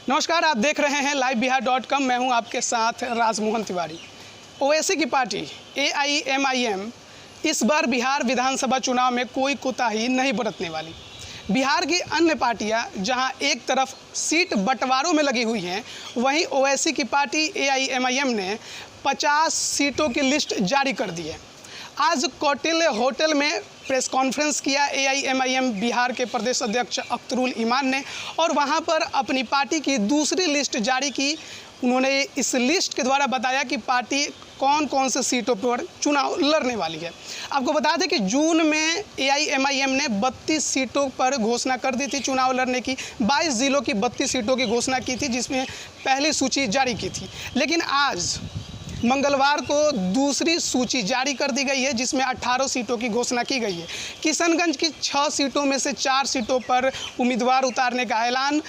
नमस्कार, आप देख रहे हैं liveBihar.com। मैं हूं आपके साथ राजमोहन तिवारी। ओवैसी की पार्टी AIMIM इस बार बिहार विधानसभा चुनाव में कोई कोताही नहीं बरतने वाली। बिहार की अन्य पार्टियां जहां एक तरफ सीट बंटवारों में लगी हुई हैं, वहीं ओवैसी की पार्टी AIMIM ने 50 सीटों की लिस्ट जारी कर दी है। आज कौटिल्य होटल में प्रेस कॉन्फ्रेंस किया AIMIM बिहार के प्रदेश अध्यक्ष अख्तरुल ईमान ने और वहां पर अपनी पार्टी की दूसरी लिस्ट जारी की। उन्होंने इस लिस्ट के द्वारा बताया कि पार्टी कौन कौन से सीटों पर चुनाव लड़ने वाली है। आपको बता दें कि जून में AIMIM ने 32 सीटों पर घोषणा कर दी थी चुनाव लड़ने की। 22 जिलों की 32 सीटों की घोषणा की थी, जिसमें पहली सूची जारी की थी। लेकिन आज मंगलवार को दूसरी सूची जारी कर दी गई है, जिसमें 18 सीटों की घोषणा की गई है। किशनगंज की 6 सीटों में से 4 सीटों पर उम्मीदवार उतारने का ऐलान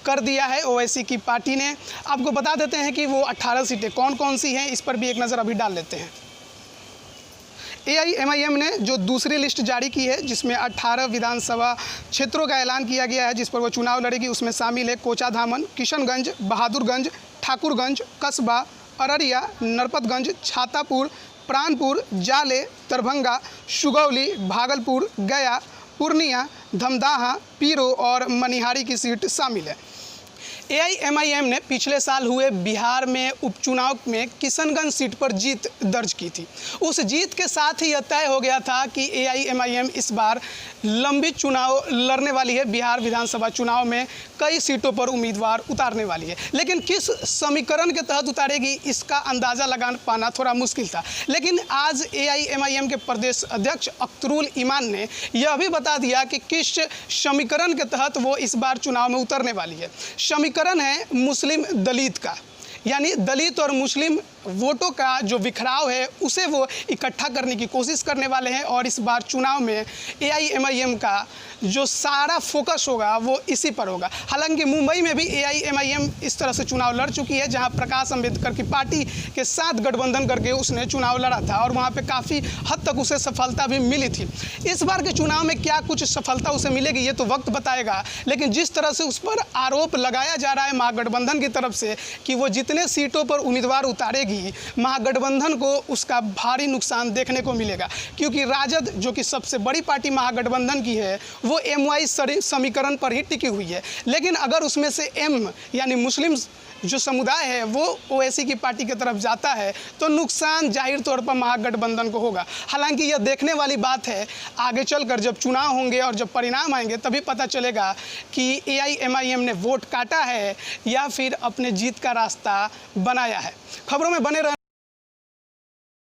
कर दिया है ओवैसी की पार्टी ने। आपको बता देते हैं कि वो 18 सीटें कौन कौन सी हैं, इस पर भी एक नज़र अभी डाल लेते हैं। AIMIM ने जो दूसरी लिस्ट जारी की है, जिसमें 18 विधानसभा क्षेत्रों का ऐलान किया गया है जिस पर वो चुनाव लड़ेगी, उसमें शामिल है कोचाधामन, किशनगंज, बहादुरगंज, ठाकुरगंज, कसबा, अररिया, नरपतगंज, छातापुर, प्राणपुर, जाले, दरभंगा, सुगौली, भागलपुर, गया, पूर्णिया, धमदाहा, पीरो और मनिहारी की सीट शामिल है। AIMIM ने पिछले साल हुए बिहार में उपचुनाव में किशनगंज सीट पर जीत दर्ज की थी। उस जीत के साथ ही यह तय हो गया था कि AIMIM इस बार लंबी चुनाव लड़ने वाली है। बिहार विधानसभा चुनाव में कई सीटों पर उम्मीदवार उतारने वाली है, लेकिन किस समीकरण के तहत उतारेगी इसका अंदाज़ा लगा पाना थोड़ा मुश्किल था। लेकिन आज AIMIM के प्रदेश अध्यक्ष अख्तरुल ईमान ने यह भी बता दिया कि किस समीकरण के तहत वो इस बार चुनाव में उतरने वाली है। समीकरण है मुस्लिम दलित का, यानी दलित और मुस्लिम वोटों का जो बिखराव है उसे वो इकट्ठा करने की कोशिश करने वाले हैं। और इस बार चुनाव में AIMIM का जो सारा फोकस होगा वो इसी पर होगा। हालांकि मुंबई में भी AIMIM इस तरह से चुनाव लड़ चुकी है, जहां प्रकाश अंबेडकर की पार्टी के साथ गठबंधन करके उसने चुनाव लड़ा था और वहां पे काफ़ी हद तक उसे सफलता भी मिली थी। इस बार के चुनाव में क्या कुछ सफलता उसे मिलेगी ये तो वक्त बताएगा, लेकिन जिस तरह से उस पर आरोप लगाया जा रहा है महागठबंधन की तरफ से कि वो जितने सीटों पर उम्मीदवार उतारेगी, महागठबंधन को उसका भारी नुकसान देखने को मिलेगा। क्योंकि राजद, जो कि सबसे बड़ी पार्टी महागठबंधन की है, वो MY समीकरण पर ही टिकी हुई है। लेकिन अगर उसमें से M यानी मुस्लिम जो समुदाय है वो ओवैसी की पार्टी की तरफ जाता है तो नुकसान जाहिर तौर पर महागठबंधन को होगा। हालांकि यह देखने वाली बात है, आगे चलकर जब चुनाव होंगे और जब परिणाम आएंगे तभी पता चलेगा कि AIMIM ने वोट काटा है या फिर अपने जीत का रास्ता बनाया है। खबरों में बने रहना।